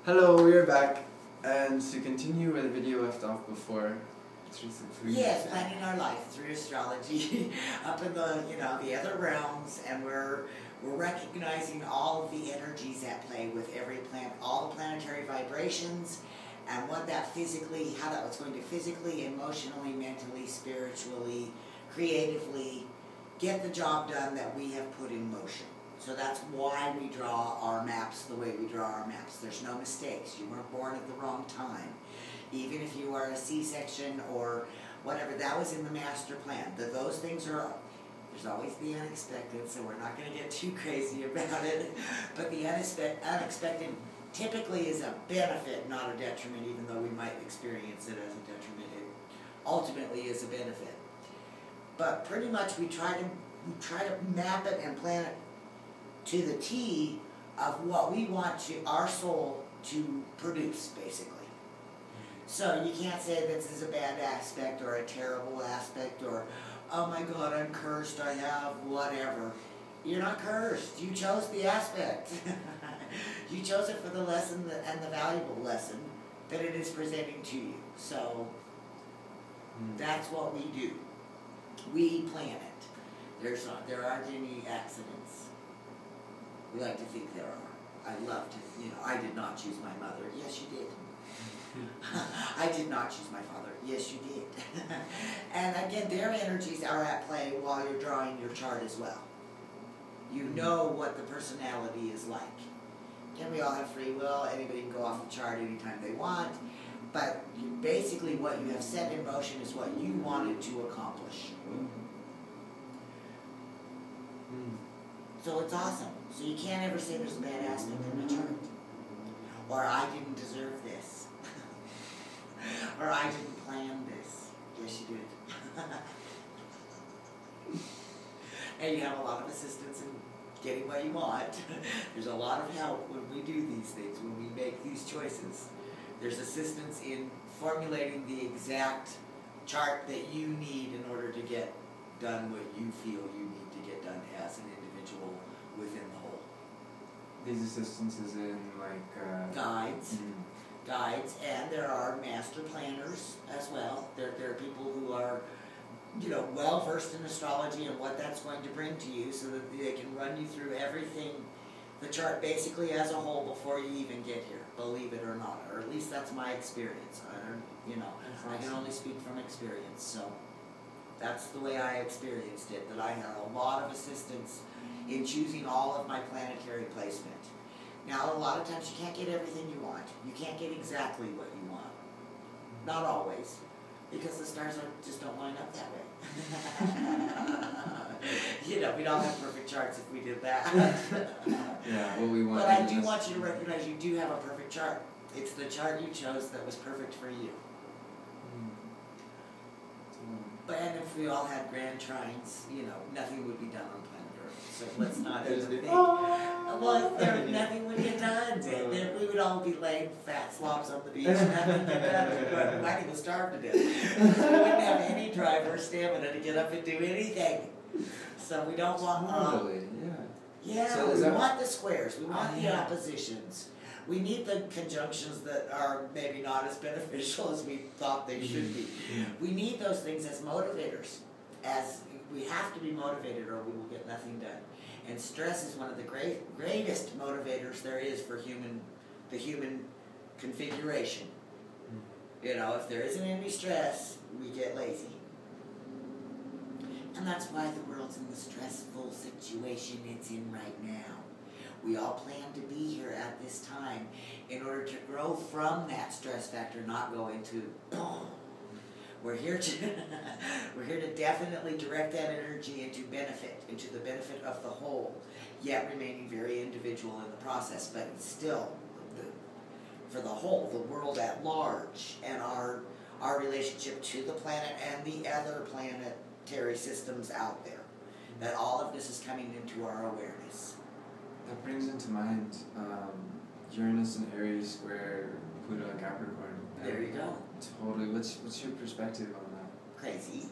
Hello, we are back, and to continue where the video left off before, Teresa, please. Yes, planning our life through astrology, up in the the other realms, and we're recognizing all of the energies at play with every planet, all the planetary vibrations, and what that physically, how that was going to physically, emotionally, mentally, spiritually, creatively get the job done that we have put in motion. So that's why we draw our maps the way we draw our maps. There's no mistakes. You weren't born at the wrong time. Even if you are a C-section or whatever, that was in the master plan. Those things are, there's always the unexpected, so we're not going to get too crazy about it. But the unexpected typically is a benefit, not a detriment, even though we might experience it as a detriment. It ultimately is a benefit. But pretty much we try to map it and plan it to the T of what we want our soul to produce, basically. So you can't say this is a bad aspect or a terrible aspect or, oh my God, I'm cursed, I have whatever. You're not cursed. You chose the aspect. You chose it for the lesson and the valuable lesson that it is presenting to you. So that's what we do. We plan it. There aren't any accidents. We like to think there are. I love to, I did not choose my mother. Yes, you did. I did not choose my father. Yes, you did. And again, their energies are at play while you're drawing your chart as well. You know what the personality is like. Again, we all have free will. Anybody can go off the chart anytime they want. But basically what you have set in motion is what you wanted to accomplish. So it's awesome. So you can't ever say there's a bad aspect in the chart. Or I didn't deserve this. Or I didn't plan this. Yes, you did. And you have a lot of assistance in getting what you want. There's a lot of help when we do these things, when we make these choices. There's assistance in formulating the exact chart that you need in order to get done what you feel you need to get done as an individual within the whole. These assistances in like guides. Guides, and there are master planners as well. There are people who are well versed in astrology and what that's going to bring to you, so that they can run you through everything, the chart basically as a whole before you even get here, believe it or not, or at least that's my experience. I can only speak from experience, so that's the way I experienced it, that I had a lot of assistance in choosing all of my planetary placement. Now, a lot of times you can't get everything you want. You can't get exactly what you want. Not always, because the stars just don't line up that way. We'd all have perfect charts if we did that. Yeah, what we want. But I do want you to recognize you do have a perfect chart. It's the chart you chose that was perfect for you. And if we all had grand trines, nothing would be done on planet Earth. So let's not even think. Well, nothing would get done. We would all be laying fat slobs on the beach. Nothing would get done. We might even starve to death. We wouldn't have any drive or stamina to get up and do anything. So we don't want. Totally, yeah. So we want the squares. We want the oppositions. We need the conjunctions that are maybe not as beneficial as we thought they should be. We need those things as motivators. As we have to be motivated or we will get nothing done. And stress is one of the greatest motivators there is for the human configuration. If there isn't any stress, we get lazy. And that's why the world's in the stressful situation it's in right now. We all plan to be here at this time in order to grow from that stress factor, not go into boom. We're here to definitely direct that energy into the benefit of the whole, yet remaining very individual in the process, but still for the whole, the world at large, and our relationship to the planet and the other planetary systems out there. That all of this is coming into our awareness. That brings into mind Uranus and Aries square Pluto and Capricorn. There you go. Totally. What's your perspective on that? Crazy.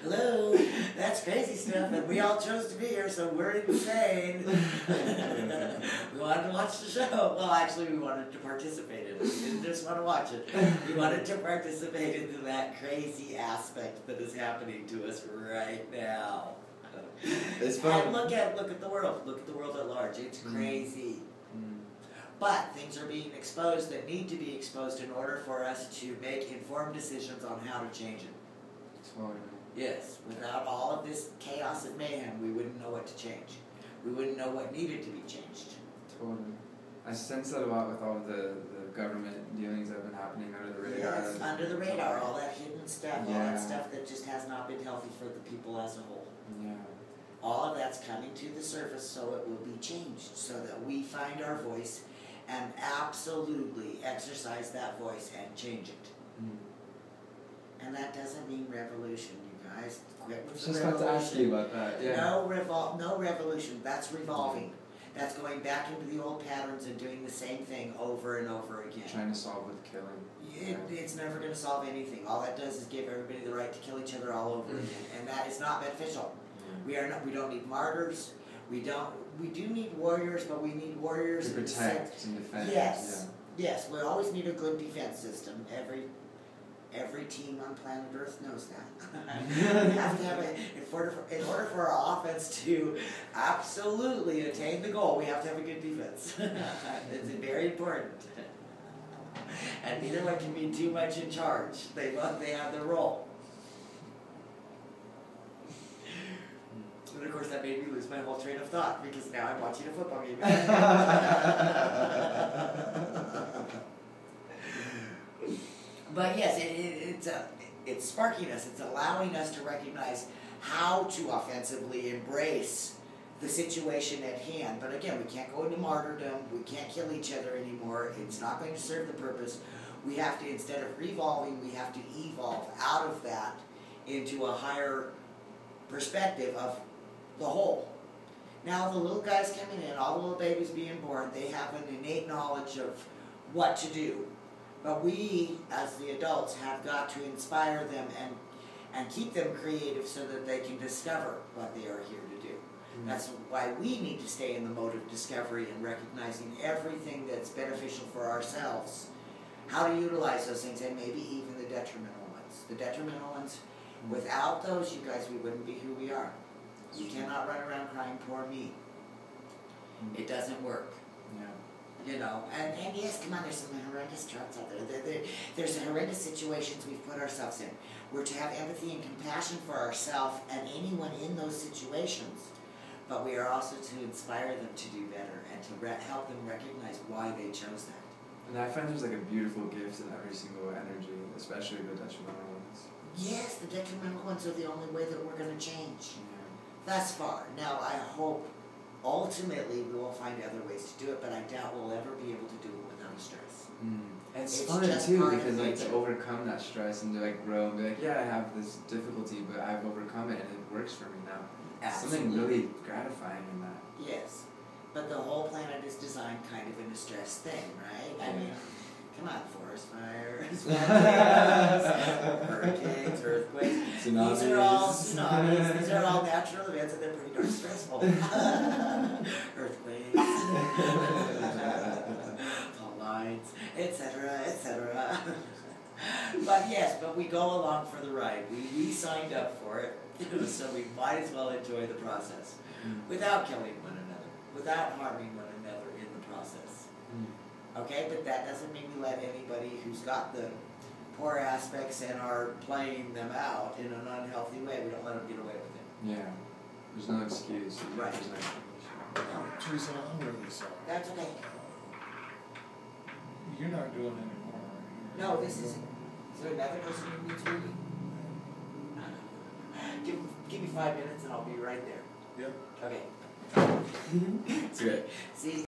Hello. That's crazy stuff, and we all chose to be here, so we're insane. We wanted to watch the show. Well, actually, we wanted to participate in it. We didn't just want to watch it. We wanted to participate in that crazy aspect that is happening to us right now. It's fun. And look at the world. Look at the world at large. It's crazy. But things are being exposed that need to be exposed in order for us to make informed decisions on how to change it. Totally. Yes, without all of this chaos and mayhem, we wouldn't know what to change. We wouldn't know what needed to be changed. Totally. I sense that a lot with all of the government dealings that have been happening under the radar. Yes, under the radar, all that hidden stuff, all Yeah. that stuff that just has not been healthy for the people as a whole. Yeah. All of that's coming to the surface so it will be changed, so that we find our voice and absolutely exercise that voice and change it. And that doesn't mean revolution, you guys. Quit with the Just got to ask you about that. Yeah. No revolution. That's revolving. That's going back into the old patterns and doing the same thing over and over again. Trying to solve with killing. It's never going to solve anything. All that does is give everybody the right to kill each other all over again, and that is not beneficial. We don't need martyrs. We do need warriors, but we need warriors to protect and defend. Yes, yes. We always need a good defense system. Every team on planet Earth knows that. We have to have in order for our offense to absolutely attain the goal, we have to have a good defense. It's very important. And neither one can be too much in charge. They have their role. And of course that made me lose my whole train of thought, because now I'm watching a football game. But yes, it's sparking us. It's allowing us to recognize how to offensively embrace the situation at hand. But again, we can't go into martyrdom. We can't kill each other anymore. It's not going to serve the purpose. We have to, instead of revolving, we have to evolve out of that into a higher perspective of the whole. Now the little guys coming in, all the little babies being born, they have an innate knowledge of what to do. But we, as the adults, have got to inspire them and keep them creative so that they can discover what they are here to do. That's why we need to stay in the mode of discovery and recognizing everything that's beneficial for ourselves, how to utilize those things, and maybe even the detrimental ones. The detrimental ones, without those, you guys, we wouldn't be who we are. You cannot run around crying, poor me. It doesn't work. Yeah. You know, and yes, come on, there's some horrendous drugs out there. There's horrendous situations we've put ourselves in. We're to have empathy and compassion for ourselves and anyone in those situations. But we are also to inspire them to do better and to help them recognize why they chose that. And I find there's like a beautiful gift in every single energy, especially the detrimental ones. Yes, the detrimental ones are the only way that we're going to change. Yeah. Thus far. Now, I hope ultimately we will find other ways to do it, but I doubt we'll ever be able to do it without stress. It's It's fun just too, part of because like to nature. overcome that stress and to like grow and be like, yeah, I have this difficulty, but I've overcome it and it works for me now. Something really gratifying in that. Yes. But the whole planet is designed kind of in a stress thing, right? I mean, come on, forest fires, hurricanes, earthquakes. Tsunamis. These are all tsunamis. These are all natural events, and they're pretty darn stressful. Earthquakes, fault lines, etc., etc. But yes, but we go along for the ride. We signed up for it, so we might as well enjoy the process without killing one another, without harming one another in the process. Okay, but that doesn't mean we let anybody who's got the poor aspects and are playing them out in an unhealthy way, we don't let them get away with it. Yeah. There's no excuse. Right. There's no explanation. Teresa, I'm really sorry. That's okay. You're not doing it anymore, are you? No, this is there another person who needs reading? Give me 5 minutes and I'll be right there. Yep. Okay. It's great. See.